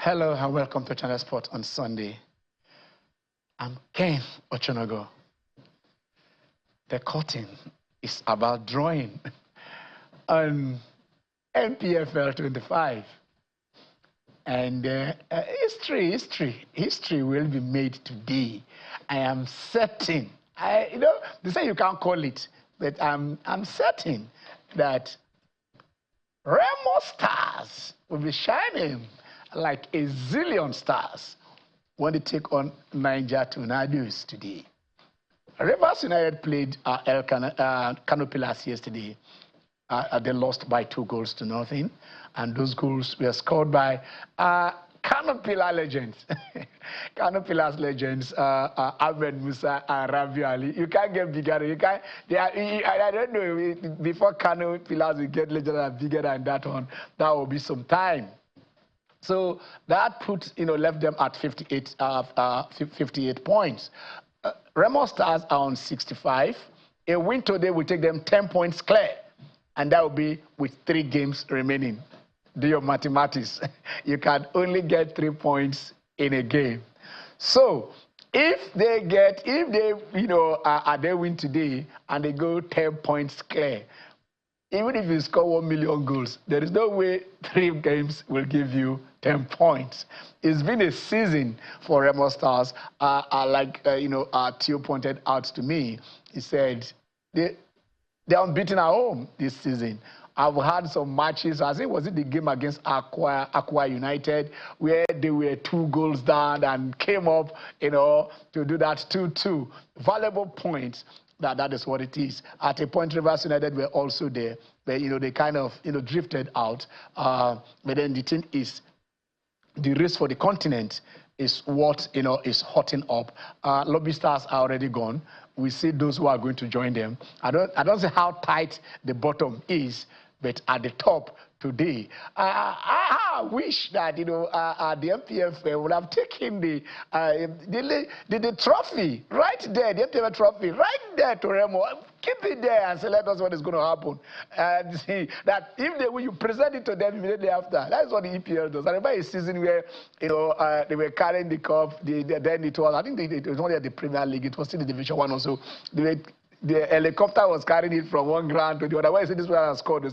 Hello and welcome to Channel Sport on Sunday. I'm Kane Ochonogo. The curtain is about drawing on MPFL 25. And history will be made today. I am certain, they say you can't call it, but I'm certain that Remo stars will be shining like a zillion stars when they take on Niger Tornadoes today. Rivers United played Canopilas yesterday. They lost by 2-0, and those goals were scored by Canopila legends. Canopilas legends, Ahmed Musa and Rabi Ali. You can't get bigger. You can't. I don't know. Before Canopilas will get legends that are bigger than that one, that will be some time. So that left them at 58 points. Remo Stars are on 65. A win today will take them 10 points clear, and that will be with 3 games remaining. Do your mathematics. You can only get 3 points in a game. So if they win today and they go 10 points clear, even if you score 1 million goals, there is no way 3 games will give you 10 points. It's been a season for Remo Stars. Theo pointed out to me. He said they're unbeaten at home this season. I've had some matches. I think was it the game against Aqua United where they were 2 goals down and came up, to do that 2-2. Valuable points. That is what it is. At a point, Rivers United were also there, but they kind of drifted out. But then the thing is, the race for the continent is what is hotting up. Lobby Stars are already gone. We see those who are going to join them. I don't see how tight the bottom is, but at the top today, I wish that the MPFL would have taken the trophy right there, the MPFL trophy right there to Remo. Keep it there and select us what is going to happen. And see that if you present it to them immediately after, that's what the EPL does. I remember a season where they were carrying the cup. Then it was, I think it was only at the Premier League. It was still the Division 1 also. The helicopter was carrying it from one ground to the other. Why is it this one has scored? They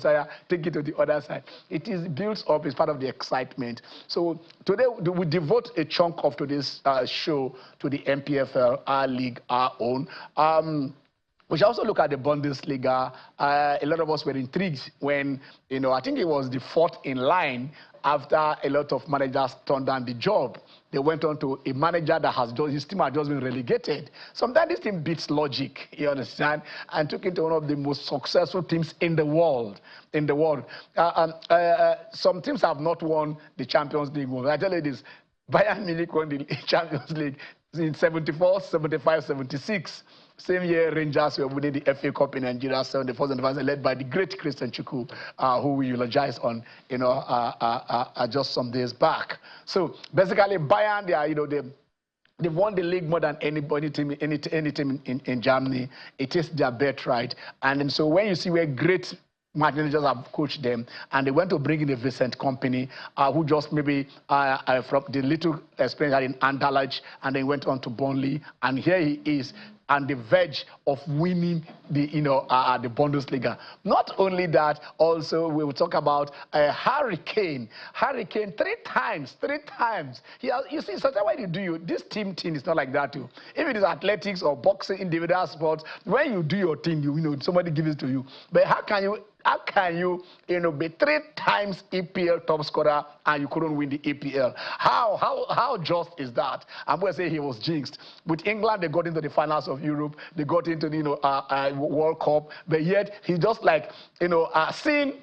take it to the other side. It is built up. It's part of the excitement. So today we devote a chunk of today's show to the MPFL, our league, our own. We should also look at the Bundesliga. A lot of us were intrigued when, I think it was the 4th in line after a lot of managers turned down the job. They went on to a manager that his team had just been relegated. Sometimes this team beats logic, you understand, and took it to one of the most successful teams in the world. Some teams have not won the Champions League. I tell you this, Bayern Munich won the Champions League in 74, 75, 76. Same year, Rangers were winning the FA Cup in Nigeria, 74, 75, led by the great Christian Chukwu, who we eulogized on, just some days back. So basically, Bayern, they've won the league more than any team in Germany. It is their birthright. And so when you see where great managers have coached them, and they went to bring in a Vincent Company, who just maybe from the little experience had in Anderlecht, and then went on to Burnley, and here he is on the verge of winning the the Bundesliga. Not only that, also we will talk about Harry Kane. Harry Kane 3 times. You see, sometimes when you do this team thing is not like that too. If it is athletics or boxing, individual sports, when you do your thing, somebody gives it to you. But how can you be 3 times EPL top scorer and you couldn't win the EPL? How just is that? I'm going to say he was jinxed. With England, they got into the finals of Europe. They got into the World Cup. But yet, he just seeing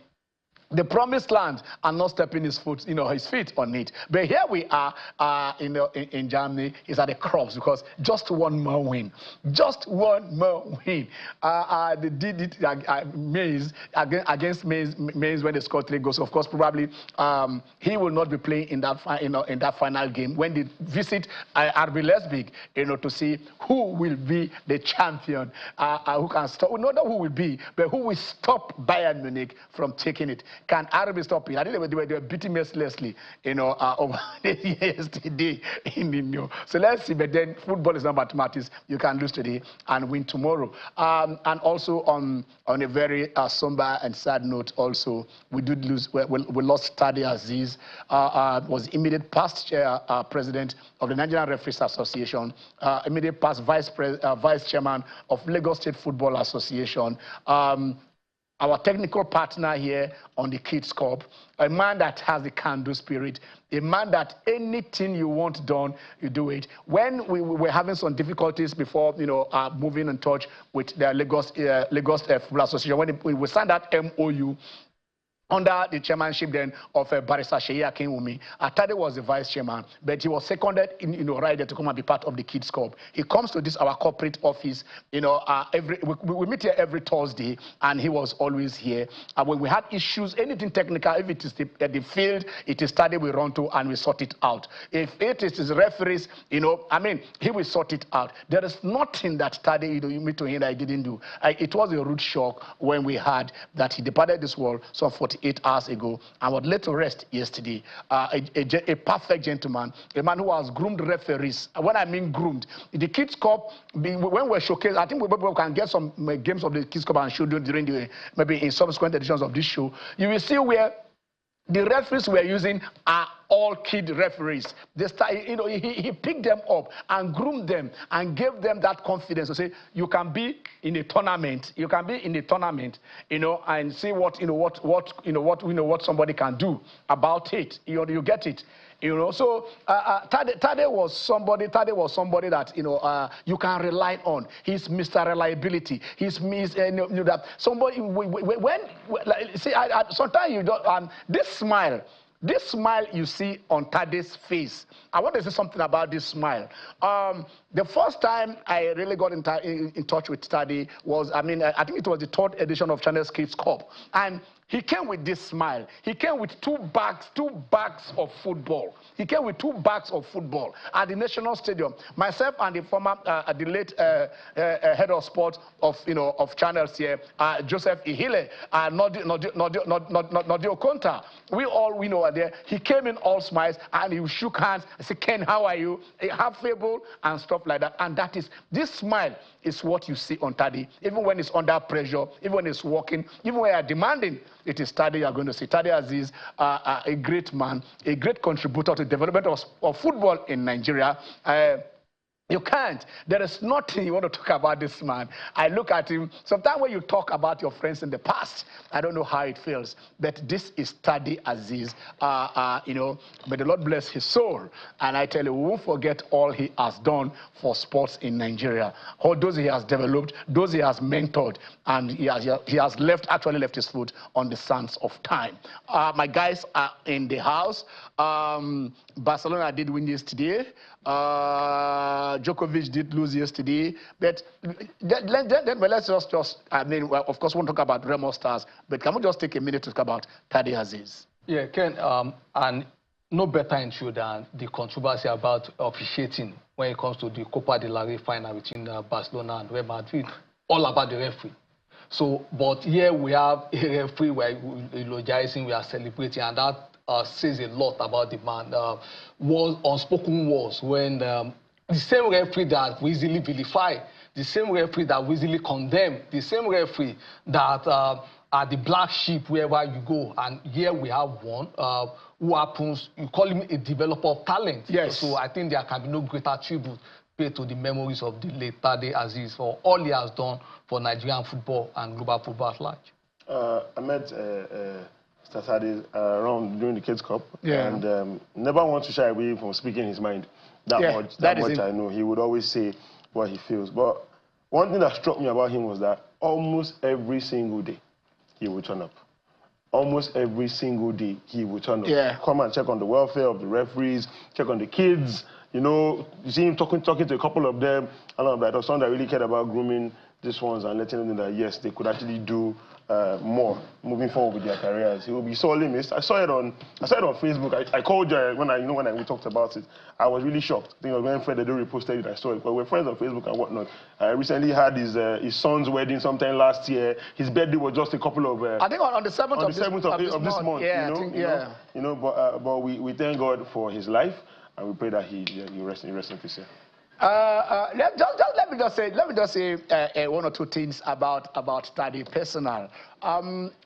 the promised land and not stepping his feet on it. But here we are in Germany. He's at the crops because just one more win. Just one more win. They did it against Mainz when they scored 3 goals. Of course, probably he will not be playing in that final game when they visit RB Leipzig, to see who will be the champion, who can stop. Not who will be, but who will stop Bayern Munich from taking it. can Arabi stop it? I think they were beating mercilessly, over yesterday. So let's see. But then football is not mathematics. You can lose today and win tomorrow. And also on a very somber and sad note, also we did lose. We lost Tad Aziz, was immediate past president of the Nigerian Referees Association, immediate past vice chairman of Lagos State Football Association. Our technical partner here on the Kids Cup, a man that has the can-do spirit, a man that anything you want done, you do it. When we were having some difficulties before, moving in touch with the Lagos Football Association, when we signed that MOU, under the chairmanship then of Barrister Kane, Tad was the vice chairman, but he was seconded right there to come and be part of the Kids Cup. He comes to our corporate office, we meet here every Thursday, and he was always here. And when we had issues, anything technical, if it is the field, it is Tad we run to and we sort it out. If it is referees, he will sort it out. There is nothing that Tad, you meet to him that I didn't do. It was a rude shock when we had that he departed this world some 48 hours ago and was laid to rest yesterday. A perfect gentleman, a man who has groomed referees. When I mean groomed, the Kids Cup, when we're showcased, I think we can get some games of the Kids Cup and show during maybe in subsequent editions of this show. You will see where the referees we're using are all kid referees. They start, he picked them up and groomed them and gave them that confidence to say, you can be in a tournament. You can be in a tournament, and see what somebody can do about it. You get it. So Tad was somebody that you can rely on. He's Mr. Reliability. He's that somebody sometimes you don't this smile you see on Tad's face. I want to say something about this smile. The first time I really got in touch with Tad was, I think it was the 3rd edition of Channel's Kids Cup. And he came with this smile. He came with two bags of football. He came with 2 bags of football at the National Stadium. Myself and the former, the late head of sport of channels here, Joseph Ihile, Nodio Konta. We all are there. He came in all smiles and he shook hands. I said, Ken, how are you? Affable and stuff like that. And this smile is what you see on Tad, even when it's under pressure, even when it's walking, even when you're demanding. It is Tad you are going to see. Tad Aziz, a great man, a great contributor to the development of football in Nigeria. You can't. There is nothing you want to talk about this man. I look at him. Sometimes when you talk about your friends in the past, I don't know how it feels. But this is Tad Aziz. May the Lord bless his soul. And I tell you, we won't forget all he has done for sports in Nigeria. All those he has developed, those he has mentored, and he has actually left his foot on the sands of time. My guys are in the house. Barcelona did win yesterday. Djokovic did lose yesterday, but let's just of course, we won't talk about Remo Stars, but can we just take a minute to talk about Tad Aziz? Yeah, Ken, and no better intro than the controversy about officiating when it comes to the Copa del Rey final between Barcelona and Real Madrid, all about the referee. So, but here we have a referee, we're eulogizing, we are celebrating, and that says a lot about the man. Unspoken words when the same referee that we easily vilify, the same referee that we easily condemn, the same referee that are the black sheep wherever you go. And here we have one who happens, you call him a developer of talent. Yes. So I think there can be no greater tribute paid to the memories of the late Tad Aziz for all he has done for Nigerian football and global football at large. I met Tad around during the Kids Cup, and never want to shy away from speaking his mind. That much I know. He would always say what he feels. But one thing that struck me about him was that almost every single day he would turn up. Almost every single day he would turn up. Yeah. Come and check on the welfare of the referees, check on the kids. You see him talking to a couple of them, and all of that. Or someone that really cared about grooming these ones and letting them know that, yes, they could actually do more moving forward with their careers. He will be sorely missed. I saw it on Facebook. I called you when we talked about it. I was really shocked. I think it was when Fred Edo reposted it. I saw it. But we're friends on Facebook and whatnot. I recently had his son's wedding sometime last year. His birthday was just a couple of. I think on the 7th of this month. Yeah, But we thank God for his life and we pray that he rest in peace. Let me just say one or two things about Tade personal.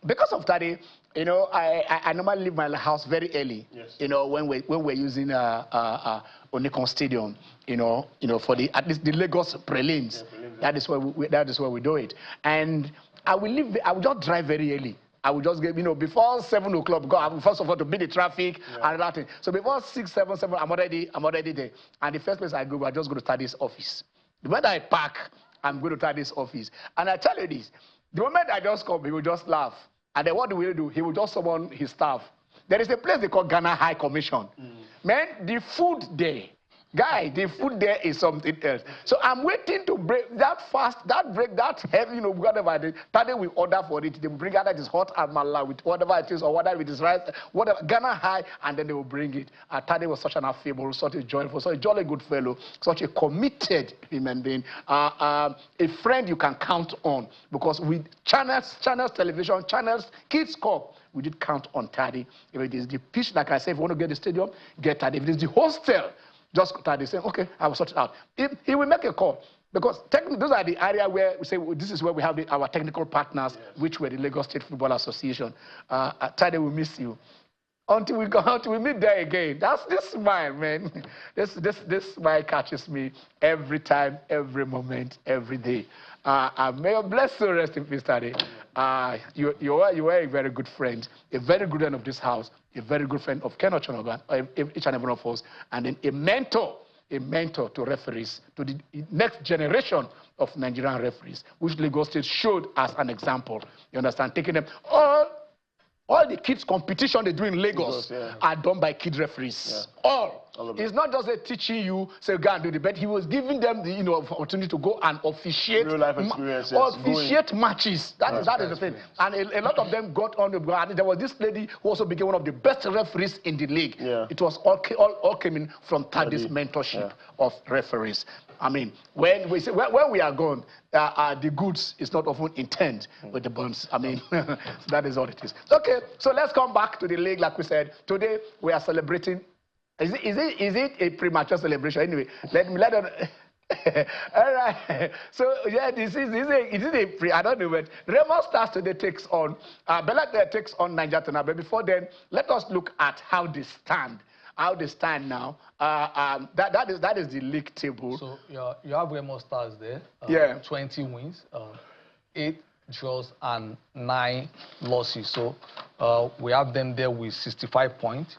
Because of Tade, I normally leave my house very early. Yes. When we're using Onikon Stadium, for at least the Lagos prelims. Yeah, that is where we do it. And I will just drive very early. I will just get, before 7 o'clock, because first of all, to beat the traffic and that thing. So before 6, 7, I'm already there. And the first place I go, I just go to Tade's office. The moment I park, I'm going to Tade's office. And I tell you this, the moment I just come, he will just laugh. And then what do? He will just summon his staff. There is a place they call Ghana High Commission. Man, the food there, guy, the food there is something else. So I'm waiting to break that heavy, whatever Tade will order for it. They will bring either it is hot amala with whatever it is, or whatever it is rice, whatever, Ghana High, and then they will bring it. Tade was such an affable, such a joyful, such a jolly good fellow, such a committed human being, a friend you can count on, because with channels, television, channels, Kids Cup, we did count on Tade. If it is the pitch, like I said, if you want to get the stadium, get Tade. If it is the hostel, just Tade saying, okay, I will sort it out. He will make a call. Because those are the area where we say, well, this is where we have our technical partners, which were the Lagos State Football Association. Tade will miss you. Until we meet there again. That's this smile, man. This smile catches me every time, every moment, every day. May your blessing rest in peace, Tade. You are a very good friend, a very good friend of this house, a very good friend of Ken Ochonogan, each and every one of us, and then a mentor to referees, to the next generation of Nigerian referees, which Lagos State showed as an example. You understand? Taking them all the kids competition they do in Lagos are done by kid referees. All it's not just teaching you, say, go and do the bet. He was giving them the opportunity to go and officiate real life experiences, officiate matches. That is the thing. And a lot of them got on the ground. There was this lady who also became one of the best referees in the league. It was all came in from Tade's mentorship of referees. I mean, when we are gone, the goods is not often intent with the buns. I mean, that is all it is. Okay, so let's come back to the league. Like we said, today we are celebrating. Is it a premature celebration? Anyway, let us. All right. So yeah, is it I don't know, but Remo Stars today takes on Bella takes on Niger tonight. But before then, let us look at how they stand. How they stand now. That is the league table. So you have Remo Stars there. 20 wins, 8 draws and 9 losses. So we have them there with 65 points.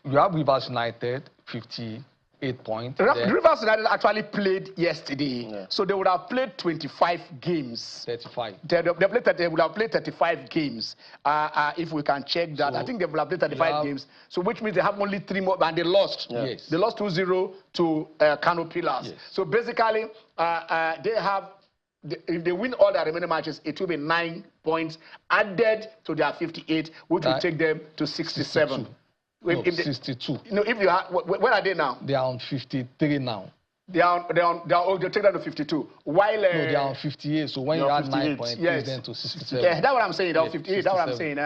You have Rivers United 58 points. Rivers United actually played yesterday, so they would have played 25 games. 35. They would have played 35 games. If we can check that, so I think they would have played 35 games. So which means they have only 3 more, and they lost. Yes. They lost 2-0 to Kano Pillars. Yes. So basically, they have. If they win all their remaining matches, it will be 9 points added to their 58, which will take them to 67. 62. If you have, where are they now? They are on 53 now. They take them to 52. While no, they are on 58. So when you add 9 points, it them to 67. Yeah, that's what I'm saying. They're on 58. That's what I'm saying.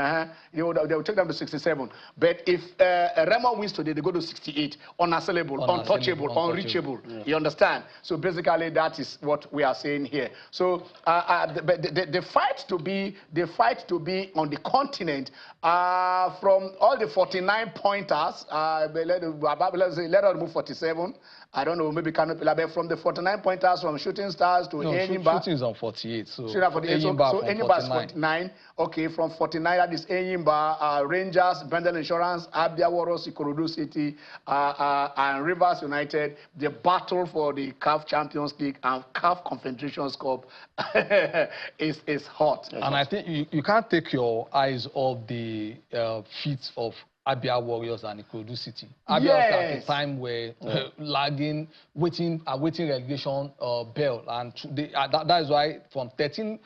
They will take them to 67. But if Remo wins today, they go to 68. Unassailable, untouchable, unreachable. You understand? So basically, that is what we are saying here. So the fight to be on the continent from all the 49 pointers. Let us move 47. I don't know, maybe cannot be from the 49 pointers from Shooting Stars to Enyimba. Shooting is on 48. So Enyimba is 49. Okay, from 49, that is Enyimba, Rangers, Bendel Insurance, Abia Warriors, Ikorodu City, and Rivers United. The battle for the CAF Champions League and CAF Confederations Cup is hot. And I think you can't take your eyes off the feats of Abia Warriors and Ikorodu City. Abia at a time where lagging, waiting relegation bell, and that is why from 13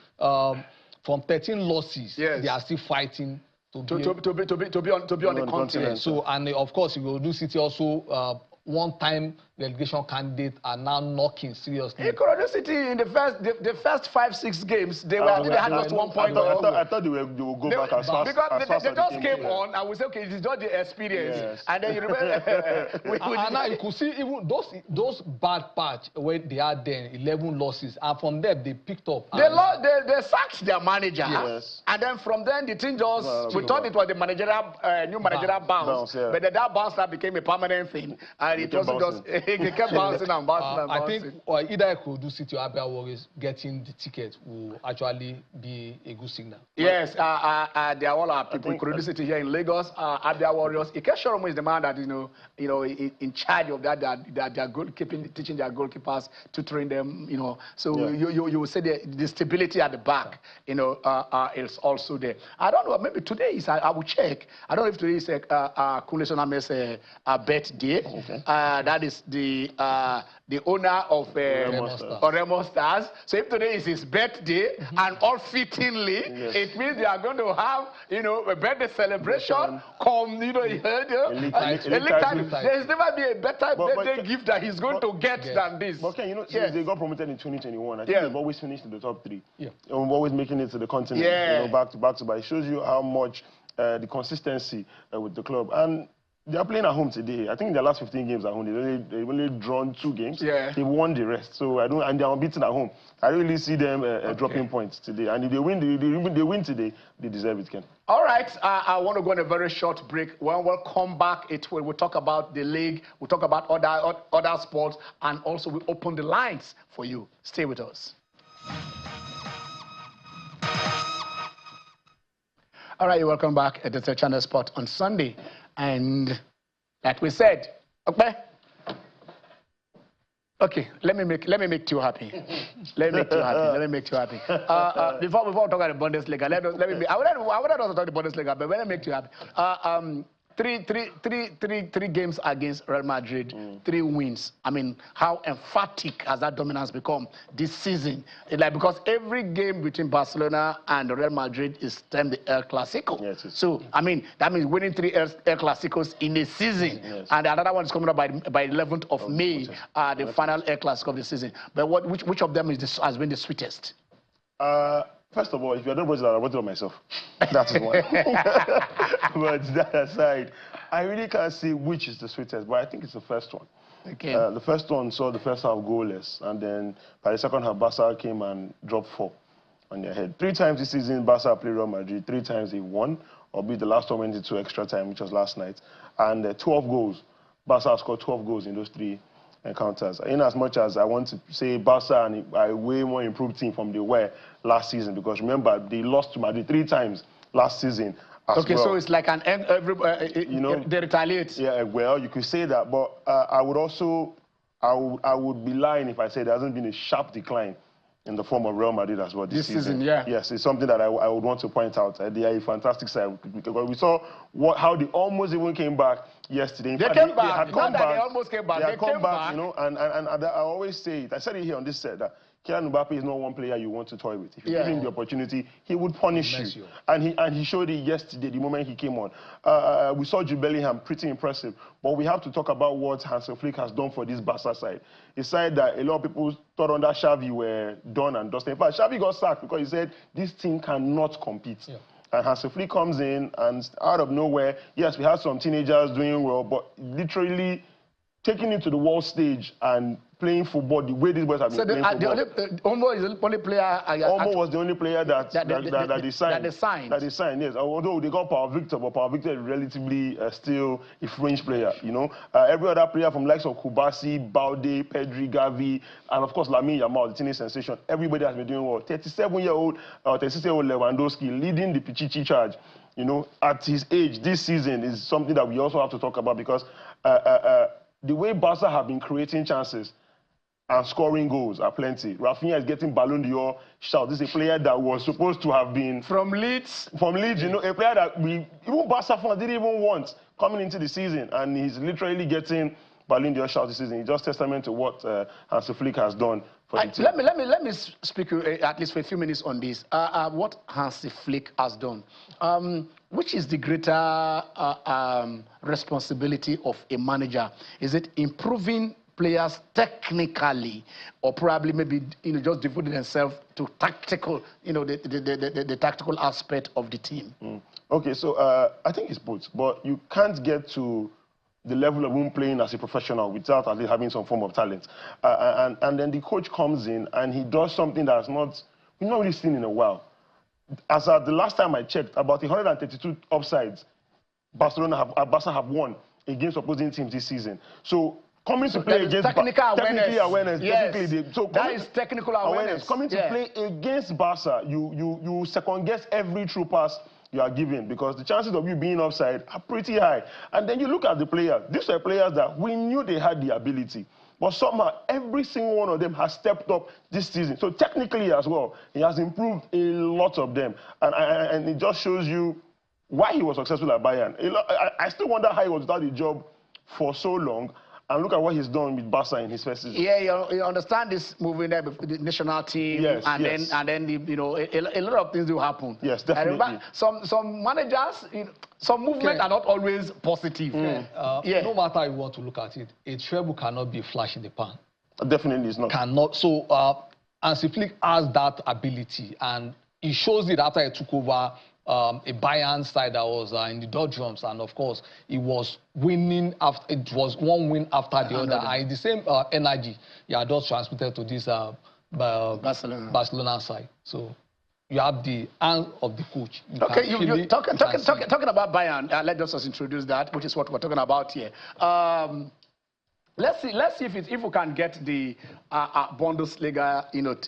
losses, they are still fighting to be on the continent. So, and of course, Ikorodu City also one-time relegation candidate are now knocking seriously. Ikorodu City in the first 5-6 games, they had just 1 point. I thought they would go back as fast. Because they just came on and we said, okay, it is not the experience. Yes. And then you remember, and now you could see even those bad patch where they are there, 11 losses, and from there they picked up. They sacked their manager, and then from then the team just we thought it was the new managerial bounce, but then that bounce that became a permanent thing, and it wasn't just. They kept bouncing and bouncing and bouncing. I think either Ikorodu City or Abia Warriors getting the ticket will actually be a good signal. Yes, they are all our people. Ikorodu City here in Lagos, Abia Warriors. Ike Shoromo is the man that is in charge of that. That they are goalkeeping, teaching their goalkeepers, tutoring them. So you will say the stability at the back. Is also there. I don't know. Maybe today is. I will check. I don't know if today is Kunle Soname's birthday. Okay. That is the owner of Remo Stars. So if today is his birthday, and all fittingly, it means they are going to have, a birthday celebration. There's never been a better birthday gift that he's going to get than this. But since they got promoted in 2021, I think they've always finished in the top 3. Yeah. And always making it to the continent, back to back. It shows you how much the consistency with the club. And they are playing at home today. I think in their last 15 games at home, they've only drawn 2 games. Yeah. They won the rest. So and they're unbeaten at home. I don't really see them dropping points today. And if they win, they win today, they deserve it, Ken. All right. I want to go on a very short break. When we'll come back, we'll talk about the league. We'll talk about other sports, and also we'll open the lines for you. Stay with us. All right, welcome back at the Channel Sport on Sunday. And like we said, okay, let me make you happy. Let me make you happy. Before we talk about the Bundesliga, I would not talk about the Bundesliga, but let me make you happy. Three games against Real Madrid, 3 wins. I mean, how emphatic has that dominance become this season? Because every game between Barcelona and Real Madrid is termed the El Clasico. Yes, so, I mean, that means winning 3 El Clasicos in a season. Yes. And another one is coming up by 11th of May, the final El Clasico of the season. But which of them has been the sweetest? First of all, if you're not Brazil, I wrote it on myself. That is one. But that aside, I really can't say which is the sweetest, but I think it's the first one. Okay. The first one saw the first half goalless, and then by the second half, Barca came and dropped 4 on their head. 3 times this season, Barca played Real Madrid. 3 times they won, albeit the last one went into extra time, which was last night. And 12 goals. Barca scored 12 goals in those 3 encounters. In as much as I want to say Barca are a way more improved team from they were last season, because remember, they lost to Madrid 3 times last season. Okay, so it's like an they retaliate. Yeah, well, you could say that, but I would be lying if I said there hasn't been a sharp decline in the form of Real Madrid as well this season. Yeah. Yes, it's something that I would want to point out. They are a fantastic side, because we saw how they almost even came back yesterday. They came back. They almost came back. They came back. And I always say it. I said it here on this set that Kylian Mbappe is not one player you want to toy with. If you give him the opportunity, he would punish you. And he showed it yesterday, the moment he came on. We saw Jude Bellingham, pretty impressive. But we have to talk about what Hansi Flick has done for this Barca side. He said that a lot of people thought under Xavi were done and dusted. In fact, Xavi got sacked because he said this team cannot compete. Yeah. And Hansi Flick comes in, and out of nowhere, yes, we had some teenagers doing well, but literally taking it to the world stage and playing football the way these boys have been playing football. Omo is the only player. Omo was the only player that they signed. That they signed, yes. Although they got Paul Victor, but Paul Victor is relatively still a fringe player, Every other player from likes of Kubasi, Balde, Pedri, Gavi, and of course Lamine Yamal, the teenage sensation, everybody has been doing well. 37-year-old, 36-year-old Lewandowski leading the Pichichi charge. At his age, this season is something that we also have to talk about, because the way Barca have been creating chances and scoring goals are plenty. Rafinha is getting Ballon d'Or shout. This is a player that was supposed to have been... From Leeds? From Leeds, a player that even Barca fans didn't even want. coming into the season, and he's literally getting Ballon d'Or shout this season. It's just testament to what Hansi Flick has done for the team. Let me speak at least for a few minutes on this. What Hansi Flick has done. Which is the greater responsibility of a manager? Is it improving players technically, or probably maybe just devoting themselves to tactical, the tactical aspect of the team? Okay, so I think it's both, but you can't get to the level of him playing as a professional without at least having some form of talent. And then the coach comes in and he does something that's we've not really seen in a while. As at the last time I checked, about 132 offsides Barcelona have won against opposing teams this season. So coming to play against technical awareness. Yes. That is technical awareness. Coming to play against Barca, you second guess every true pass you are given, because the chances of you being offside are pretty high. And then you look at the players. These are players that we knew they had the ability, but somehow every single one of them has stepped up this season. So technically as well, he has improved a lot of them. And it just shows you why he was successful at Bayern. I still wonder how he was without a job for so long. And look at what he's done with Barca in his first season. Yeah, you understand this moving there with the national team, yes, and yes. then a lot of things will happen. Yes, definitely. Some managers, some movement are not always positive. No matter how you want to look at it, a treble cannot be a flash in the pan. Definitely, it's not. Cannot. So Hansi Flick has that ability, and he shows it after he took over a Bayern side that was in the doldrums, and of course he was winning after. It was one win after the other, and the same energy he had just transmitted to this Barcelona side. So you have the hand of the coach. Okay, you're talking about Bayern. Let us introduce that, which is what we're talking about here. Let's see if we can get the Bundesliga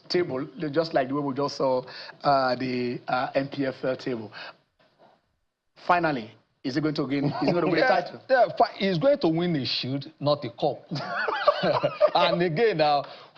table, just like the way we just saw the MPFL table. Finally, is he going to win? Is he going to win a title? Yeah, he's going to win a shield, not a cup. And again,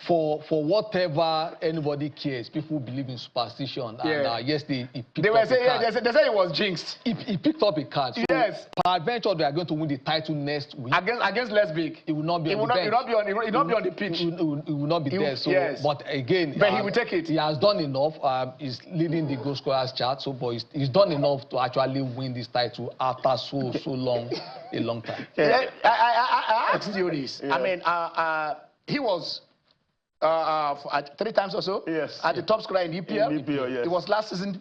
for whatever anybody cares, people believe in superstition. Yeah. And yes, he picked they up a card. They said it was jinxed. He picked up a card. So yes. Peradventure, they are going to win the title next week. Against Leipzig. He will not be on the bench. He will not be on the pitch. He will not be there. So, yes. But again, but he will take it. He has done enough. He's leading the goal scorers chart. So, but he's done enough to actually win this title after so long, a long time. Yeah. I asked you this. Yeah. I mean, he was 3 times or so. Yes. At the top scorer in EPL. In EPL, yes. He was last season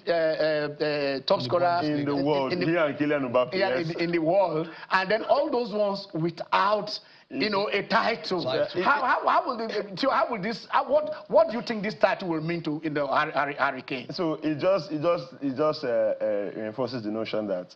top scorer in the world. Here and Kylian Mbappe. Yeah, yes. in the world, and then all those ones without a title. How will this? What do you think this title will mean to the Hurricane? So it just reinforces the notion that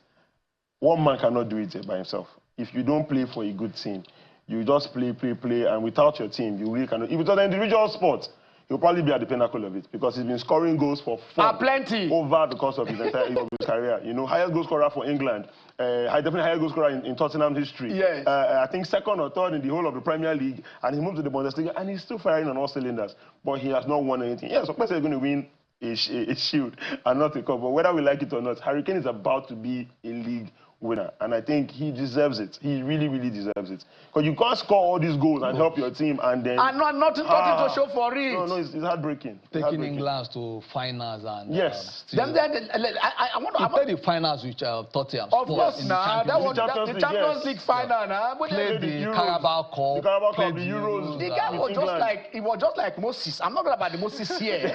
one man cannot do it by himself. If you don't play for a good team, you just play, and without your team, you really cannot. If it's an individual sport, he'll probably be at the pinnacle of it, because he's been scoring goals for fun plenty over the course of his entire career. Highest goal scorer for England, definitely highest goal scorer in Tottenham history. Yes. I think 2nd or 3rd in the whole of the Premier League, and he moved to the Bundesliga, and he's still firing on all cylinders, but he has not won anything. Yes, of course he's going to win a shield and not a cup, but whether we like it or not, Hurricane is about to be a league winner, and I think he deserves it. He really, really deserves it. Because you can't score all these goals and help your team, and then nothing to show for it. No, it's heartbreaking. Taking England to finals and yes. I want to play the finals with Tottenham. Of course, that was the Champions League final. Played the Carabao Cup, the Euros. The guy was just like Moses. I'm not talking about the Moses here.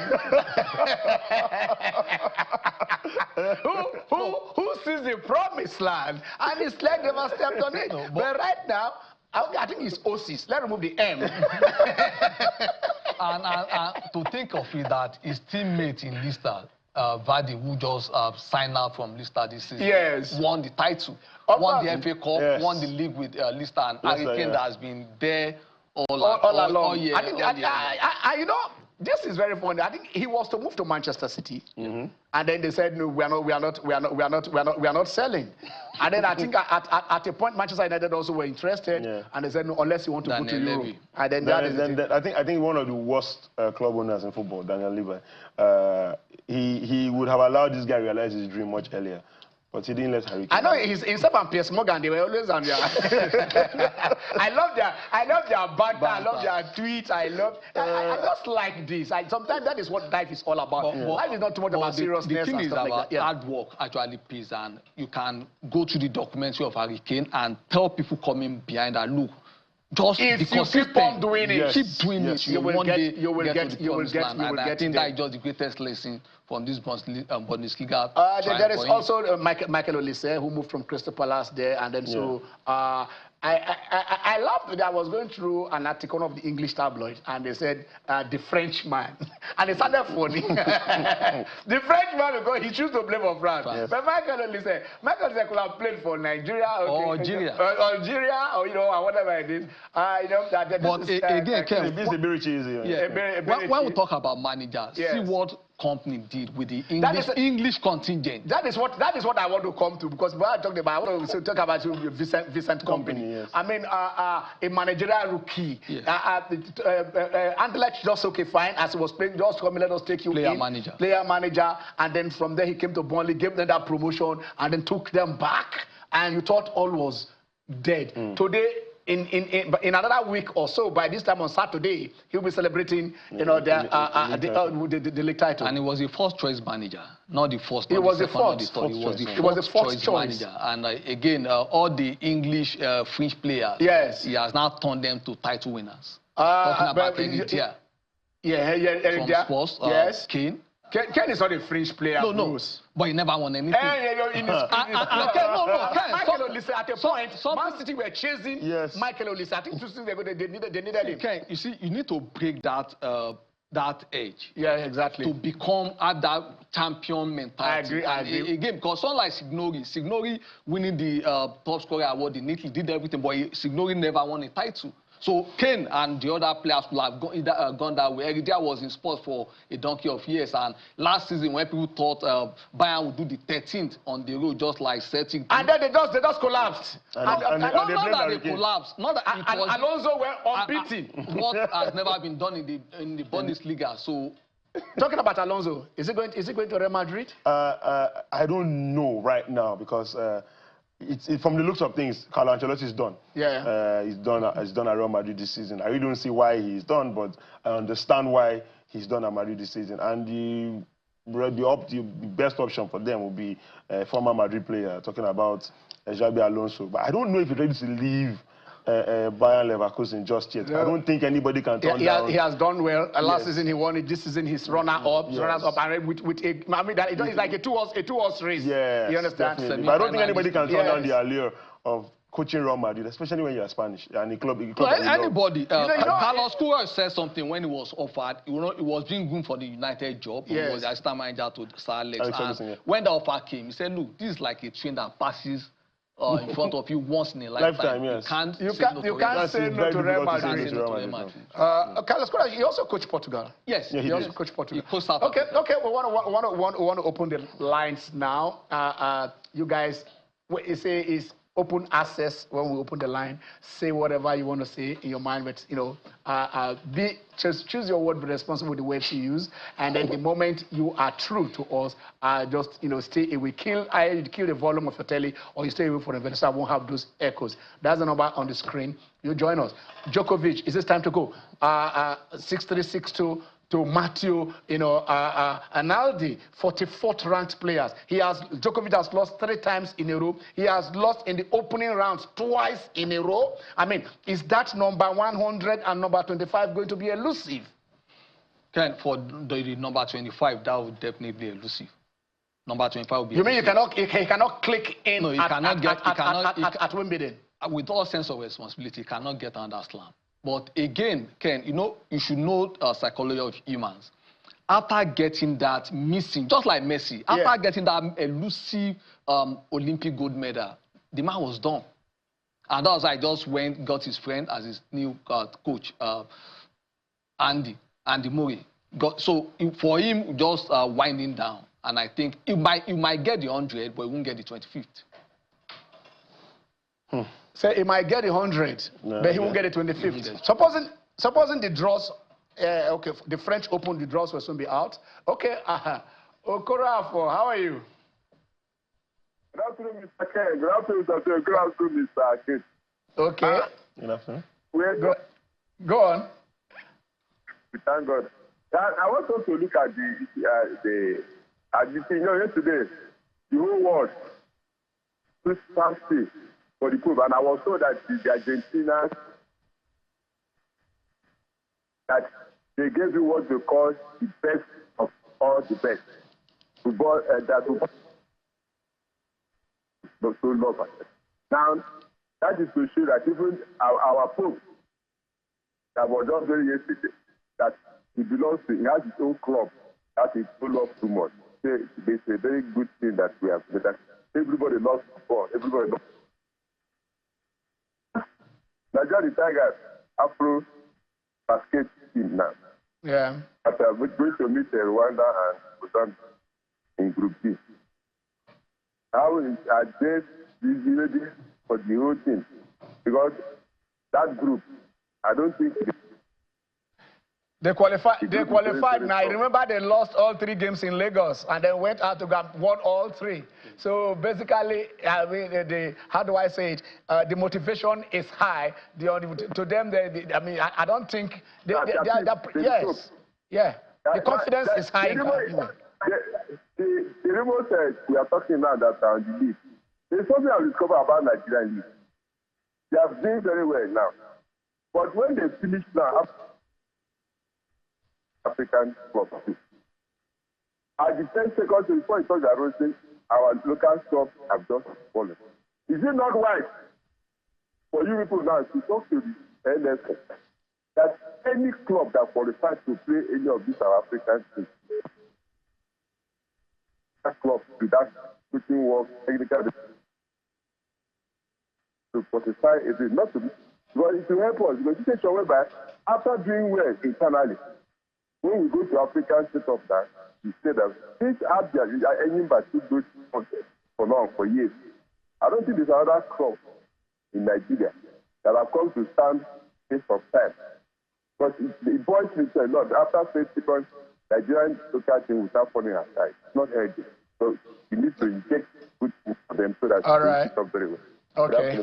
who sees the promised land and his leg never stepped on it. But right now, I think it's Osis. Let's remove the M. and to think of it that his teammate in Leicester, Vardy, who just signed out from Leicester this season, yes, won the title, won the FA Cup, yes, won the league with Leicester, and Hurricane that has been there all along. All year. This is very funny. I think he was to move to Manchester City, and then they said, no, we are not selling. And then I think at a point Manchester United also were interested, and they said, no, unless you want to go to Europe. And then I think one of the worst club owners in football, Daniel Levy, he would have allowed this guy realize his dream much earlier. but he didn't let Harry Kane. I know himself and Piers Morgan, they were always on their. I love their banter. I love their tweets. I just like this. Sometimes that is what life is all about. Life is not too much about seriousness. The thing is about like hard work actually pays, and you can go to the documentary of Harry Kane and tell people coming behind that, look, just if you keep on doing it, keep doing it, you will get to I think that is just the greatest lesson from this Bundesliga. There is also Michael Olise, who moved from Crystal Palace there, and then so I loved that I was going through an article of the English tabloid, and they said the Frenchman, and it sounded funny. The Frenchman, because he chose to play for France. Yes. But Michael Olise could have played for Nigeria, or Algeria, or or whatever it is. But again, Ken, this is very easy. When we talk about managers, see what company did with the English contingent. That is what I want to come to, because what I talked about, I want to talk about Vincent Company. Yes. I mean, a managerial rookie. Yes. Anderlecht just okay, fine, as he was playing, just come let us take you player manager, and then from there he came to Burnley, gave them that promotion, and then took them back, and you thought all was dead. Today, in another week or so, by this time on Saturday, he'll be celebrating, the league title. And he was the first choice manager, not the first. He was the first choice manager. And again, all the English French players, he has now turned them to title winners. Talking about Eric Dier. Eric Dier. From Spurs, Kane. Kane is not a French player. No. But he never won anything. Michael Olise, at a point, Man City were chasing Michael Olise. I think they needed him. Okay, you see, you need to break that edge. Yeah, exactly. To have that champion mentality. I agree. Again, because someone like Signori winning the top scorer award in Italy, did everything, but Signori never won a title. So Kane and the other players will have gone that way. Eric Dier was in sports for a donkey of years, and last season when people thought Bayern would do the 13th on the road, just like Celtic, and then they just collapsed. Not that they collapsed. Not that it was. Alonso were unbeaten. What has never been done in the Bundesliga. So. Talking about Alonso, is it going to Real Madrid? I don't know right now, because. From the looks of things, Carlo Ancelotti is done. He's done at Real Madrid this season. I really don't see why he's done, but I understand why he's done at Madrid this season. And the best option for them will be a former Madrid player, talking about Xabi Alonso. But I don't know if he's ready to leave Bayern Leverkusen just yet. I don't think anybody can turn down. He has done well. Last season he won it. This season he's runners-up. And it's like a two-horse race. Yeah, you understand? But I don't think anybody can turn down the allure of coaching Real Madrid, especially when you're Spanish and the club anybody. Carlos Cura said something when he was offered. It was being good for the United job. He was the assistant manager to Sir Alex. When the offer came, he said, "Look, this is like a train that passes." In front of you once in a lifetime. Yes. You can't say no to Real Madrid. Carlos Cura, he also coached Portugal. Yes, he also coached Portugal. Okay. We want to open the lines now. You guys, you say is open access. When we open the line, say whatever you want to say in your mind, but choose your word, be responsible with the words you use, and then the moment you are true to us, just stay away. Kill the volume of your telly, or you stay away from the event, so I won't have those echoes. That's the number on the screen. You join us. Djokovic, is it time to go? 6362. To Matthew, Analdi, 44th ranked players. Djokovic has lost 3 times in a row. He has lost in the opening rounds twice in a row. I mean, is that number 100 and number 25 going to be elusive? Ken, for the number 25, that would definitely be elusive. Number 25 will be. You mean he cannot click in? No, he cannot get at Wimbledon. With all sense of responsibility, he cannot get under slam. But again, Ken, you should know psychology of humans. After getting that missing, just like Messi, after getting that elusive Olympic gold medal, the man was done. And that was I just got his friend as his new coach, Andy Murray. So for him, just winding down. And I think you might get the 100, but you won't get the 25th. So he might get 100, but he won't get the 25th. Supposing the draws, the French Open, the draws will soon be out. Okay, Okorafo, how are you? Good afternoon, Mr. Ken. Good afternoon, Mr. Ken. Good afternoon, Mr. Ken. Okay. Good afternoon. Go on. Thank God. I want us to look at the thing. Yesterday, the whole world was thirsty for the Pope, and I was told that the Argentina, that they gave you what they call the best of all the best. Football, that so love us. Now, that is to show that even our Pope, that was just very yesterday, that he belongs to, he has his own club that he so loves too much. It's a very good thing that we have, that everybody loves football, everybody loves. Nigerian Tigers, Afro basket team now. Yeah. After we're going to meet Rwanda and Sudan in Group D. How are they ready for the whole thing? Because that group, I don't think they qualified now. Remember, they lost all 3 games in Lagos and then went out to won all 3. So basically, I mean, how do I say it? The motivation is high. To them, I don't think yes, yeah. The confidence is high. The remote we are talking about that on the league. There's something I've discovered about Nigerian league. They are doing very well now. But when they finish now, African club, at the 10 seconds before it touches the road, our local stuff have just fallen. Is it not right for you people now to talk to the NFL that any club that qualifies to play any of these South African teams, that club with that putting work, technical, to qualify, it is not to be, but it will help us because you take your way back after doing well internally. When we go to African setup now, we say that these Abia are aiming by 2 good for long, for years. I don't think there's another club in Nigeria that have come to stand this of time. But it boils me to a lot. After 6 seconds, Nigerian local team will start falling aside. It's not healthy. So you need to inject good things for them so that they pick up very well. Okay.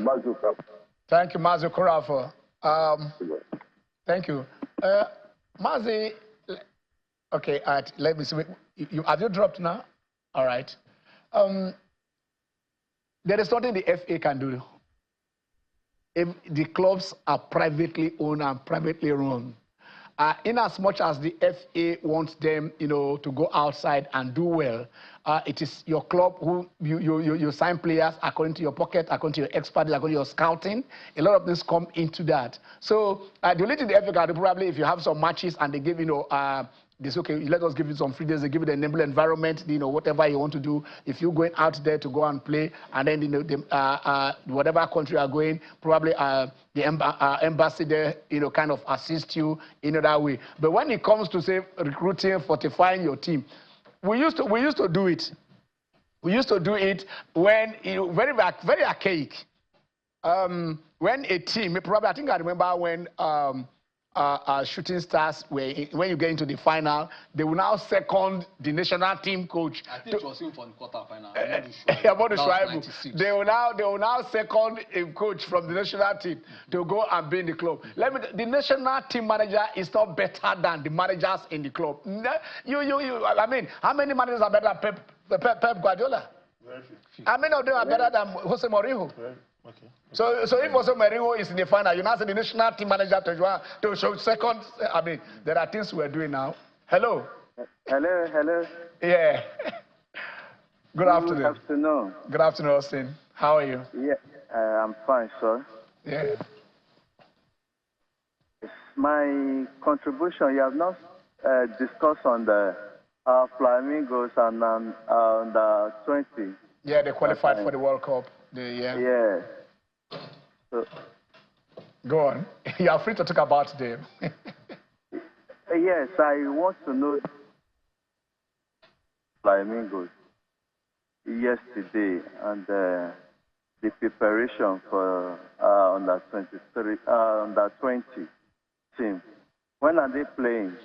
Thank you, Mazi Kurafo. Thank you. Mazi, okay, let me see. Have you dropped now? All right. There is nothing the FA can do. If the clubs are privately owned and privately run, in as much as the FA wants them, to go outside and do well, it is your club who you sign players according to your pocket, according to your expertise, according to your scouting. A lot of things come into that. So the only thing the FA can do, probably, if you have some matches and they give this, okay, let us give you some free days, they give you the enable environment, whatever you want to do. If you're going out there to go and play, and then whatever country you are going, probably the embassy there, kind of assist you in that way. But when it comes to, say, recruiting, fortifying your team, we used to do it. We used to do it when very archaic. When a team, probably, I think I remember when Shooting Stars, when you get into the final, they will now second the national team coach. I think it was him for the quarterfinal. They will now second a coach from the national team to go and be in the club. The national team manager is not better than the managers in the club. I mean, how many managers are better than Pep Guardiola? Very few. How many of them are better than Jose Mourinho? Okay. So if Jose Mourinho is in the final, you now say the national team manager to show second. I mean, there are things we're doing now. Hello. Hello. Yeah. Good afternoon. Good afternoon. Good afternoon, Austin. How are you? Yeah, I'm fine, sir. Yeah. My contribution, you have not discussed on the Flamingos and the 20. Yeah, they qualified for the World Cup. Yeah. So, go on. You are free to talk about them. Yes, I want to know Flamingos yesterday and the preparation for under 23, under 20 team. When are they playing?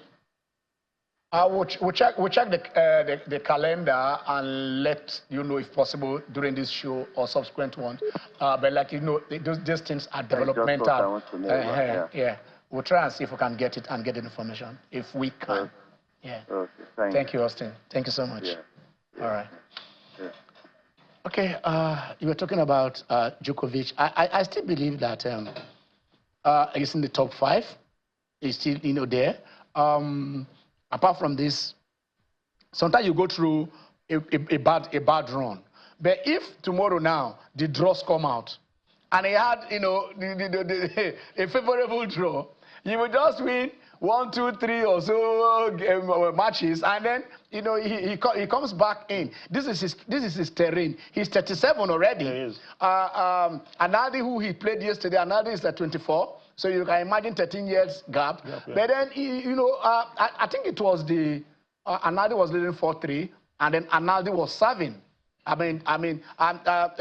We'll check the calendar and let you know if possible during this show or subsequent one. But like you know, these things are developmental. I want to know yeah. We'll try and see if we can get it and get the information if we can. Yeah. Okay. Thank you, Austin. Thank you so much. Yeah. All right. Yeah. Okay. You were talking about Djokovic. I still believe that he's in the top 5. He's still there. Apart from this, sometimes you go through a bad run. But if tomorrow now the draws come out, and he had a favorable draw, you will just win 1, 2, 3 or so matches, and then he comes back in. This is his terrain. He's 37 already. Yeah, he is. Anadi, who he played yesterday, Anadi is at 24. So you can imagine 13 years gap. Yep. But then, I think it was Anadi was leading 4-3, and then Anadi was serving.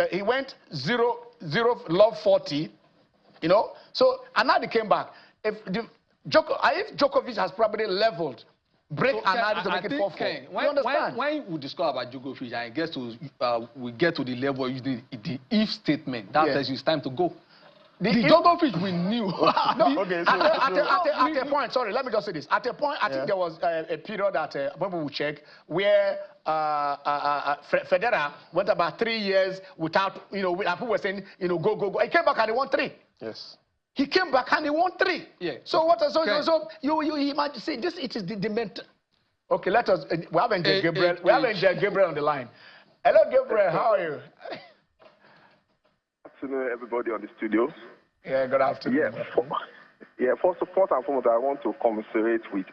He went 0 40, So Anadi came back. If Djokovic has probably leveled, break Anadi to make it 4-4. You understand? When we discuss about Djokovic, I guess we get to the level using the if statement. That tells you it's time to go. The Djokovic we knew. At a point, sorry, let me just say this. At a point, I think there was a period that people will check where Federer went about 3 years without, people were saying, go. He came back and he won 3. Yes. He came back and he won 3. Yeah. So what? So you imagine say this. It is the mental. Okay, let us. We have Angel Gabriel. We have Angel Gabriel on the line. Hello, Gabriel. How are you? Good afternoon, everybody on the studio. Yeah, good afternoon. First and foremost, I want to commiserate with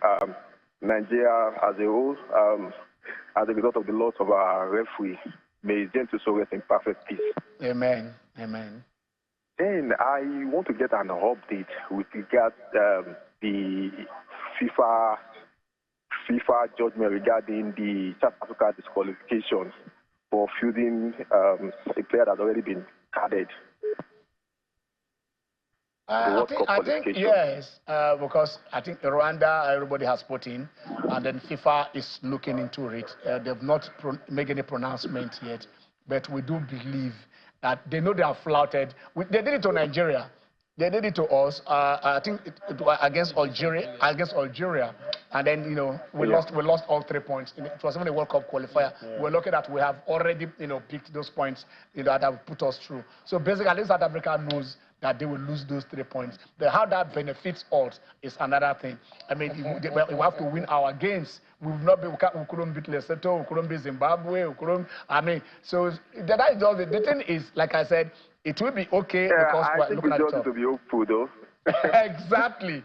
Nigeria as a whole as a result of the loss of our referee. May his gentle soul rest in perfect peace. Amen. Amen. Then I want to get an update with regard the FIFA judgment regarding the South Africa disqualification for fielding a player that's already been carded. I think yes, because I think Rwanda, everybody has put in, and then FIFA is looking into it. They've not made any pronouncement yet, but we do believe that they know they are flouted. They did it to Nigeria. They did it to us. I think it was against Algeria, and then we lost all 3 points. It was even a World Cup qualifier. Yeah. We're lucky that we have already picked those points that have put us through. So basically, at least South Africa knows that they will lose those 3 points. But how that benefits us is another thing. I mean, we have to win our games. We couldn't beat Lesotho, we couldn't beat Zimbabwe, so that is all. The thing is, like I said, it will be okay because we're looking at it. I think we just to be hopeful, though. Exactly.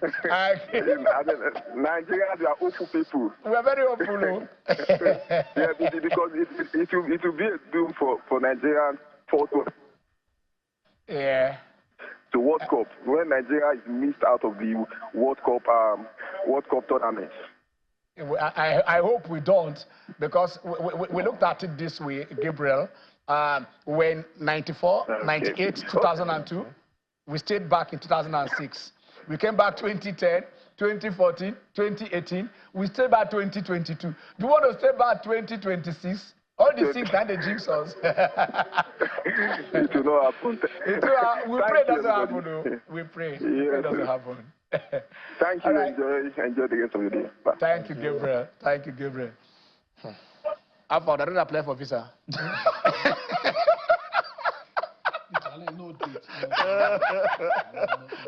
Nigerians are hopeful people. We are very hopeful, though. Yeah, because it will be a doom for Nigerian forward. Yeah. The World Cup, when Nigeria is missed out of the World Cup tournament. I hope we don't, because we looked at it this way, Gabriel. When 94, 98, 2002, we stayed back in 2006. We came back 2010, 2014, 2018. We stayed back 2022. Do you want to stay back 2026? All the things that they jinx us. It will not happen. We pray it doesn't happen, though. We pray. It doesn't happen. Thank you. Right. Enjoy the rest of the day. Bye. Thank you, Gabriel. Thank you, Gabriel. I thought I didn't apply for visa.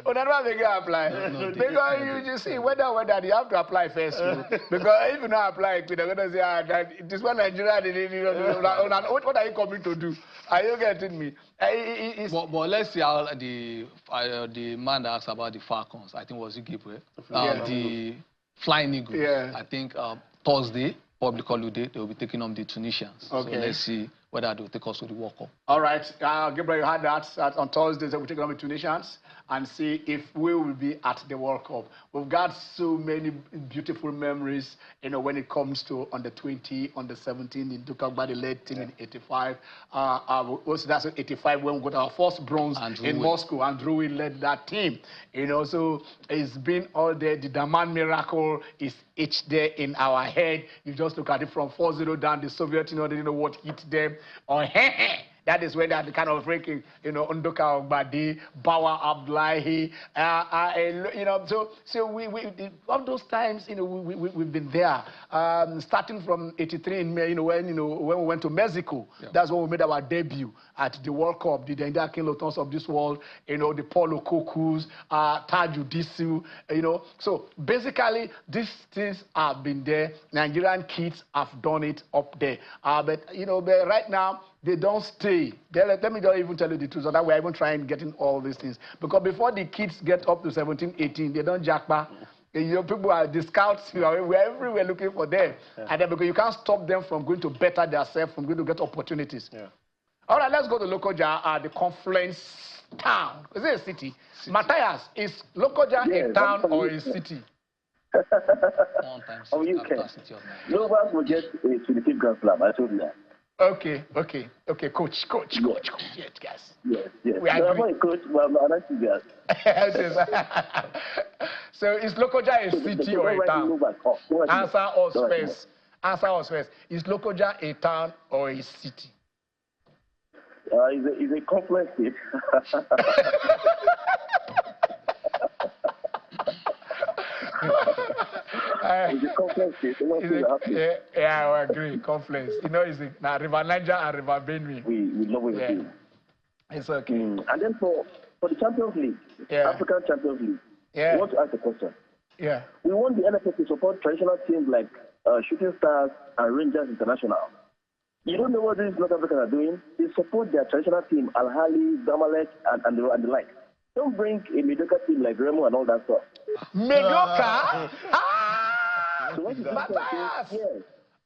Oh, that's why they can apply. Because you see, whether you have to apply first. Because if you don't apply, they're going to say, that this one Nigeria, what are you coming to do? Are you getting me? But let's see how the man that asked about the Falcons, I think was it Gabriel, the Flying Eagles. Yeah. I think Thursday, public holiday, they will be taking on the Tunisians. Okay. So let's see whether they will take us to the World Cup. All right, Gabriel, you had that on Thursday. So we'll take on with 2 nations and see if we will be at the World Cup. We've got so many beautiful memories, you know, when it comes to under 20, under 17 in Dukagba, the led team in 85. Also, that's 85 when we got our first bronze in Moscow, and Drewy led that team. You know, so it's been all there. The Daman miracle is etched there in our head. You just look at it from 4-0 down. The Soviet Union didn't know what hit them. Or that is when they had the kind of ranking, you know, Undoka Ogbadi, Bawa Abdullahi, you know, so we all those times, you know, we've been there. Starting from 83 in May, you know, when we went to Mexico, that's when we made our debut at the World Cup. The India King Lotons of this world, you know, the Paulo Kokus, Taj Udisu, you know. So basically, these things have been there. Nigerian kids have done it up there. But you know, right now, they don't stay. Let me just even tell you the truth, so that we're even trying getting all these things. Because before the kids get up to 17, 18, they don't jackpot. You know, people are the scouts, we're everywhere looking for them. And then because you can't stop them from going to better themselves, from going to get opportunities. All right, let's go to Lokoja, the Confluence town. Is it a city? Matthias, is Lokoja a town or a city? Oh, you can. Nobody will get a 25th Grand Slam, I told you that. Okay, coach. Yes, guys. Yes. We agree. I'm not a coach, but I'm an enthusiast. So is Lokoja a city or a town? Answer us first. Is Lokoja a town or a city? It's a complex state. It's a complex state. Yeah, I agree. Complex. You know, it's now River Niger and River Benue. We love what we do. It's okay. And then for the Champions League, African Champions League, I want to ask a question. Yeah. We want the NPFL to support traditional teams like Shooting Stars and Rangers International. You don't know what these North Africans are doing? They support their traditional team, Al Ahly, Zamalek, and the like. Don't bring a mediocre team like Remo and all that stuff. Mediocre? So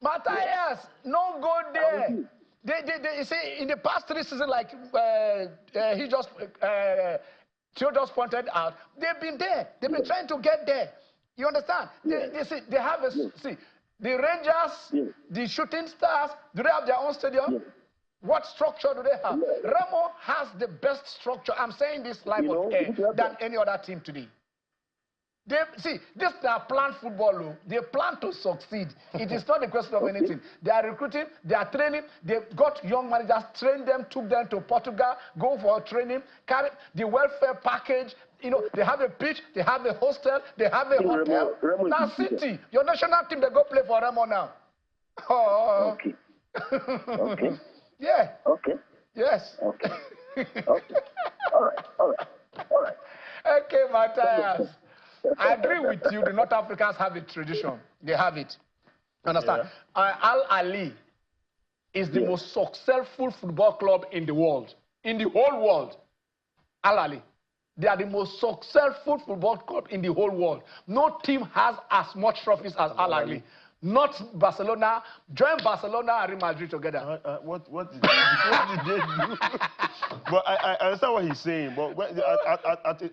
Matthias, no go there. They say in the past 3 seasons, like Theo just pointed out, they've been there. They've been trying to get there. You understand? They say they have a the Rangers, the Shooting Stars, do they have their own stadium? What structure do they have? Remo has the best structure. I'm saying this live on air than any other team today. This is their planned football. They plan to succeed. It is not a question of anything. They are recruiting, they are training, they've got young managers, train them, took them to Portugal, go for training, carry the welfare package. You know, they have a pitch, they have a hostel, they have a hotel. Now, City, your national team, they go play for Remo now. Oh. Okay. Okay. Yeah. Okay. Yes. Okay. Okay. All right. Okay, Matthias. I agree with you. The North Africans have a tradition. They have it. Understand? Al Ahly is the most successful football club in the world. In the whole world. Al Ahly. They are the most successful football club in the whole world. No team has as much trophies as Al Ahly. Not Barcelona. Join Barcelona and Real Madrid together. What did they do? But I understand what he's saying. But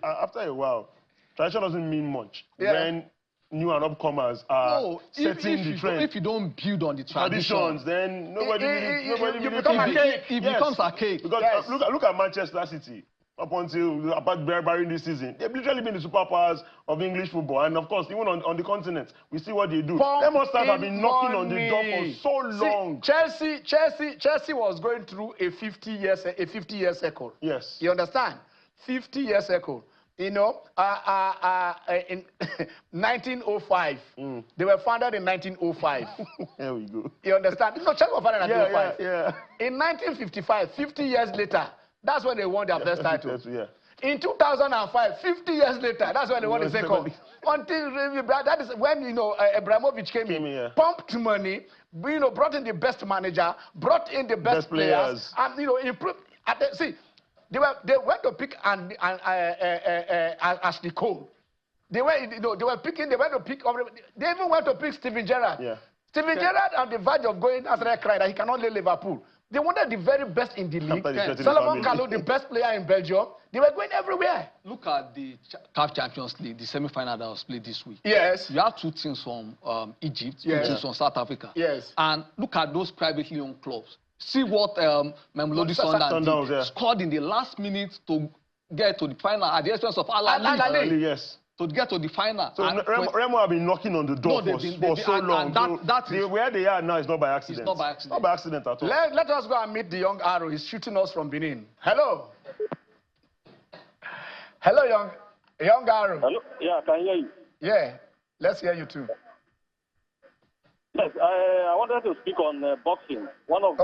after a while, tradition doesn't mean much. When new and upcomers are setting the trend. If you don't build on the traditions, then nobody you become archaic. It becomes archaic. Because look at Manchester City. Up until about Barry this season, they've literally been the superpowers of English football, and of course, even on the continent, we see what they do. They must have been knocking on the door for so long. Chelsea was going through a 50-year cycle. Yes. You understand? 50-year cycle. You know, in 1905, they were founded in 1905. There we go. You understand? No, Chelsea was founded in 1905. Yeah. In 1955, 50 years later, that's when they won their first title. In 2005, 50 years later, that's when they won the second. Until that is when, you know, Abramovich came in, pumped money, you know, brought in the best manager, brought in the best players, and, you know, improved. See, they went to pick Ashley Cole. They went to pick. They even went to pick Steven Gerrard. Steven Gerrard on the verge of going, as I cried, that he cannot leave Liverpool. They wanted the very best in the league. the Solomon Kalou, the best player in Belgium. They were going everywhere. Look at the CAF Champions League, the semi-final that was played this week. Yes. You have two teams from Egypt, two teams from South Africa. Yes. And look at those privately owned clubs. See what Mamelodi Sundowns did. Scored in the last minute to get to the final at the expense of Al Ahly. Yes. To get to the final. So Remo have been knocking on the door for so long. Where they are now is not by accident. It's not by accident. Not by accident at all. Let us go and meet the young arrow. He's shooting us from Benin. Hello. Hello, young arrow. Hello. Yeah, I can hear you. Yeah, let's hear you too. Yes, I wanted to speak on boxing. One of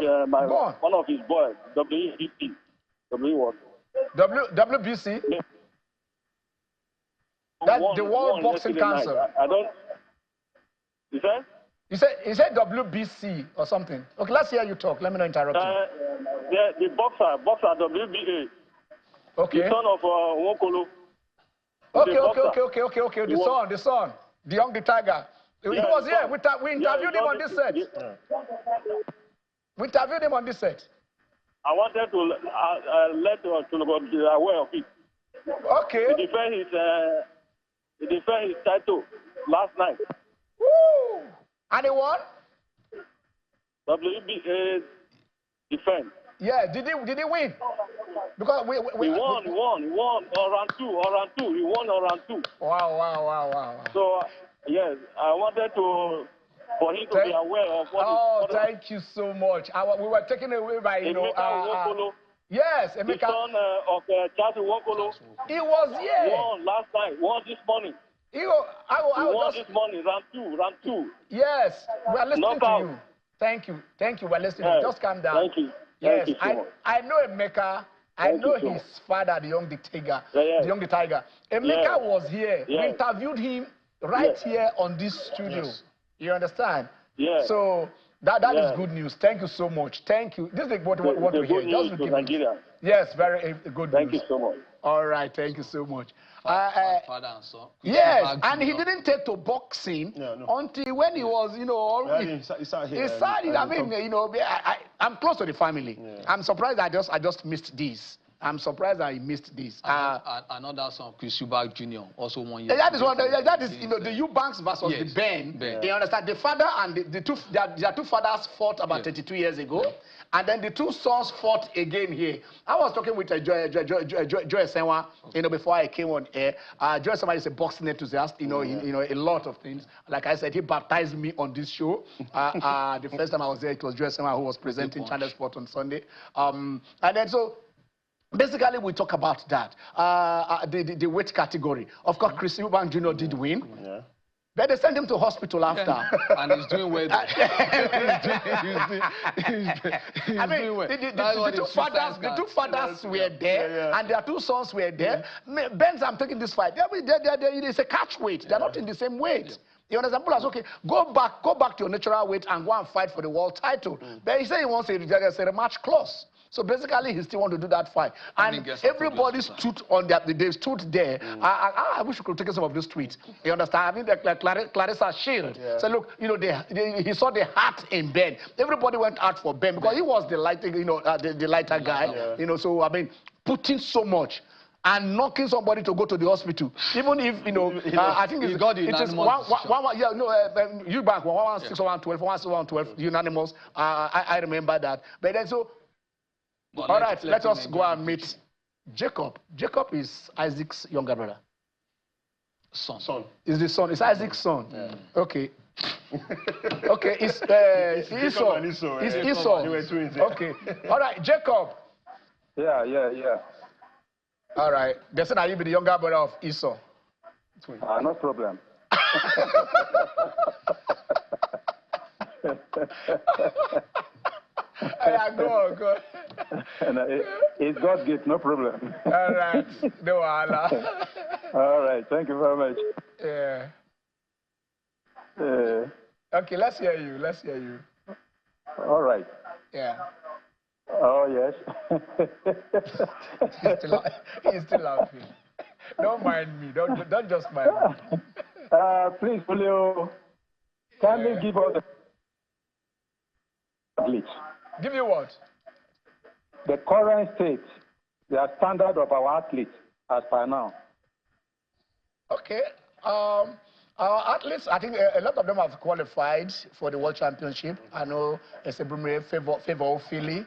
his boys, WBC. WBC? Yeah. That's the World Boxing Council. I don't. You said? He said WBC or something. Okay, let's hear you talk. Let me not interrupt you. The boxer WBA. Okay. The son of Nwokolo. Okay. The son. The young tiger. He was here. We interviewed him on this set. We interviewed him on this set. I wanted to let Chulubo be aware of it. Okay. He defended his title last night. Woo! And he won? WBA defense. Yeah, did he win? Because he won on round two. He won on round 2. Wow. So yes, I wanted for him to be aware of what. Oh, thank you so much. We were taken away by yes, the son of Charles Nwokolo. He was here. Won last night. Won this morning. He won this morning. Round two. Yes, we are listening to you. Thank you. We're listening. Yes. Just calm down. Thank you. Yes, Thank you so much. I know Emeka. I know his father, the young tiger. The young tiger. Emeka was here. We interviewed him right here on this studio. Yes. You understand? Yeah. So that is good news. Thank you so much. Thank you. This is what we want to hear. Just to Nigeria. Yes, very good Thank news. you so much. All right, thank you so much. Father and son. Yes, and he didn't take to boxing until when he was, he started here. He started, I'm close to the family. Yeah. I'm surprised I just missed this. I'm surprised I missed this. Another son, Chris Eubank Jr. also 1 year. That is the Eubanks versus the Ben. You understand? The father and the two, their two fathers fought about 32 years ago, and then the two sons fought again here. I was talking with Joy Senwa, before I came on air. Joy Senwa is a boxing enthusiast. A lot of things. Like I said, he baptized me on this show. The first time I was there, it was Joy Senwa who was presenting Channel Sport on Sunday. And then so. Basically, we talk about that, the weight category. Of course, Chris Eubank Jr. did win, but they sent him to hospital after. And he's doing well. The two fathers were there, and their two sons were there. Benz, I'm taking this fight. It's a catch weight. They're not in the same weight. You understand? Plus, okay, go back to your natural weight and go and fight for the world title. But he said he wants a rematch clause. So basically, he still wants to do that fight. And everybody stood on they stood there. I wish you could take some of those tweets. You understand? I mean, Clarissa Shield said, look, he saw the heart in Ben. Everybody went out for Ben because he was the lighter, the lighter guy. So I mean, putting so much. And knocking somebody to go to the hospital, even if I think it is Eubank 116 112 unanimous. I remember that. But then so. All right, let us go and meet Jacob. Jacob is Isaac's younger brother. Son. Is the son? It's Isaac's son. Yeah. Okay. Okay, it's Esau. It's Esau. Okay. All right, Jacob. Yeah. All right. They said that you be the younger brother of Esau. No problem. Go. It's God's gift, no problem. All right. No, Allah. All right. Thank you very much. Yeah. Okay, let's hear you. All right. Yeah. Oh, yes. He's still laughing. Don't mind me. Don't just mind me. Please, Julio, kindly give us the glitch. Give you what? the current state, the standard of our athletes as per now? Okay. Our athletes, I think a lot of them have qualified for the World Championship. I know Esebrume, Favor Philly.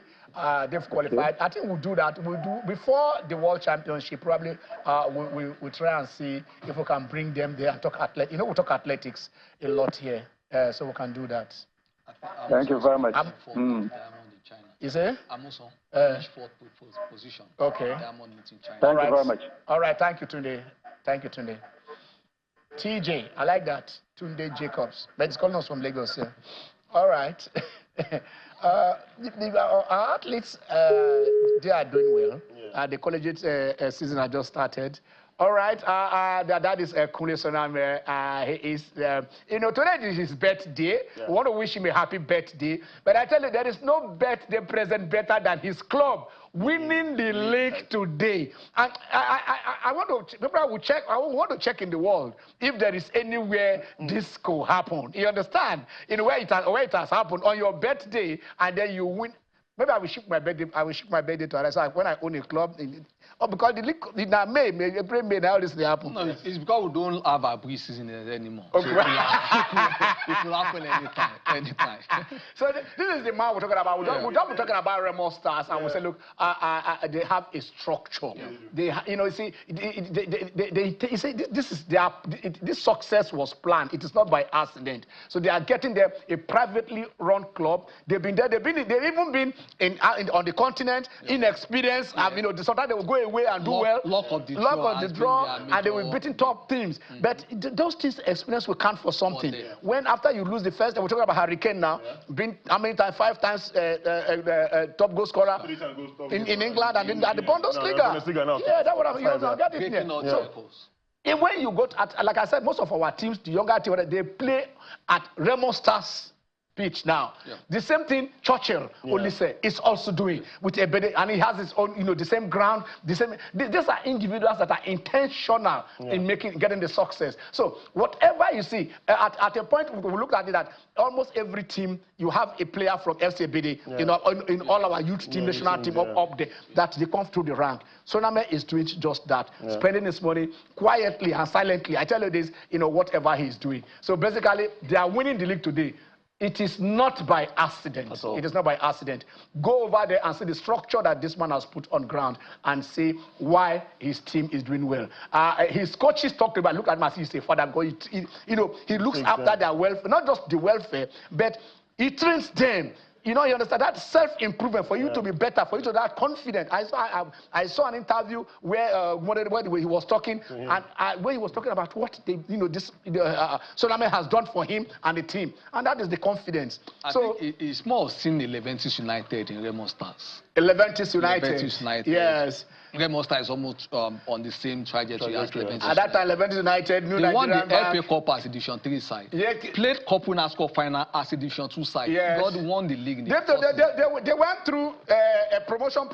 They've qualified. Okay. I think we'll do that. We'll do before the World Championship. Probably we'll try and see if we can bring them there and talk athletics. You know, we talk athletics a lot here, so we can do that. Thank you very much. You say? I'm also fourth position. Okay. Thank you very much. All right. Thank you, Tunde. Thank you, Tunde. TJ, I like that. Tunde Jacobs. But it's calling us from Lagos here. All right. Our athletes, they are doing well. Yeah. The collegiate season has just started. All right. That is Kule Soname. He is, you know, today is his birthday. Yeah. We want to wish him a happy birthday. But I tell you, there is no birthday present better than his club winning the league today. And I want to, people will check, I want to check in the world if there is anywhere this could happen. You understand? In where it has happened on your birthday, and then you win. Maybe I will ship my birthday. I will ship my birthday to others. So when I own a club, because the league in May, April, May, now this will happen. No, it's because we don't have our pre-season anymore. Okay. So it will happen anytime. So this is the man we're talking about. We don't be talking about Remo Stars, and we say, look, they have a structure. Yeah. They, you know, see, they say this success was planned. It is not by accident. So they are getting there, a privately run club. They've been there. They've even been on the continent, inexperienced. You know, sometimes they will go away and do well. Luck of the draw, and they will beating top teams. But those things, experience will count for something. When after you lose the first, we're talking about Hurricane now, being how many times? 5 times top goal scorer in England and in the Bundesliga. Yeah, that's what I'm getting. So, when you go to, like I said, most of our teams, the younger teams, they play at Remo Stars pitch now. Yeah. The same thing Churchill Olise is also doing with Ebede, and he has his own, you know, the same ground, the same. These are individuals that are intentional in getting the success. So whatever you see, at a point we look at it that almost every team you have a player from FC Ebede, you know, in all our youth team, national team up there, that they come through the rank. Soname is doing just that, spending his money quietly and silently. I tell you this, you know, whatever he's doing. So basically, they are winning the league today. It is not by accident. It is not by accident. Go over there and see the structure that this man has put on ground and see why his team is doing well. His coaches talked about, look at Masi, he's a father. You know, he looks after their welfare, not just the welfare, but he trains them. You know, you understand that self-improvement for you to be better, for you to be that confident. I saw an interview where he was talking, and where he was talking about what they, you know, Soname has done for him and the team, and that is the confidence. I think it's more seen Leventis United in Remo Stars. Leventis United. Yes. Remo Stars is almost on the same trajectory as Leventis. At that time, Leventis United, New Nigerian. They won the FA Copa as a Division 3 side. Yeah. Played Copa Nasco final as a Division 2 side. Yes. God won the league. They went through a promotion.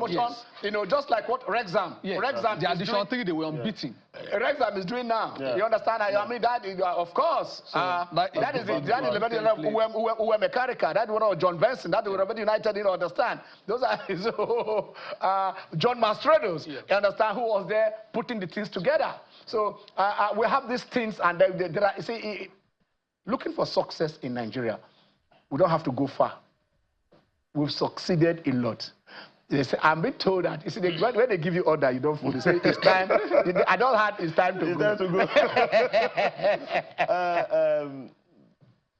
Yes. You know, just like what Wrexham. Yes. Wrexham the Division 3 they were unbeaten. Wrexham is doing now. Yeah. You understand? I mean that is, of course. So, that is Leventis who were Mechanical. That was John Benson. That was Leventis United. You know, understand? Those are John Mastrodos. Yeah. You understand? Who was there putting the things together? So we have these things, and there are, see, looking for success in Nigeria, we don't have to go far. We've succeeded a lot. They say, I'm being told that. You see, when they give you order, you don't follow. They say, it's time. I don't have, it's time to go.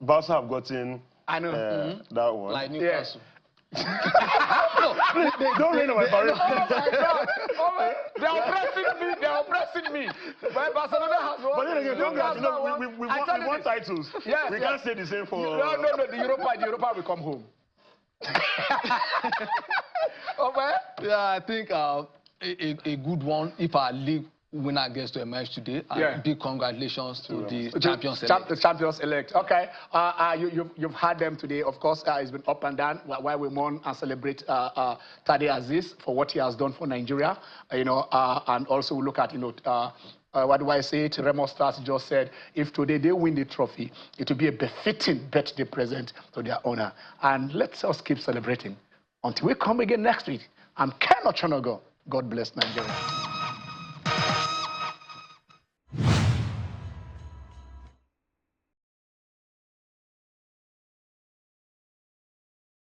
Barca have gotten that one. Like Newcastle. No, they don't rain on my barrel. Oh my God. They're oppressing me. But Barcelona has won. But then again, we won titles. Yes, we can't say the same for... No, the Europa will come home. Yeah, I think a good one if our league winner gets to emerge today. Big congratulations to the champions elect. The champions elect. Okay. You've had them today. Of course, it's been up and down while we mourn and celebrate Tad Aziz for what he has done for Nigeria. You know, and also we look at, you know, what do I say? Remo Stars just said, if today they win the trophy, it will be a befitting birthday present to their owner. And let's us keep celebrating. Until we come again next week, I'm Ken Ochonogo. God bless Nigeria.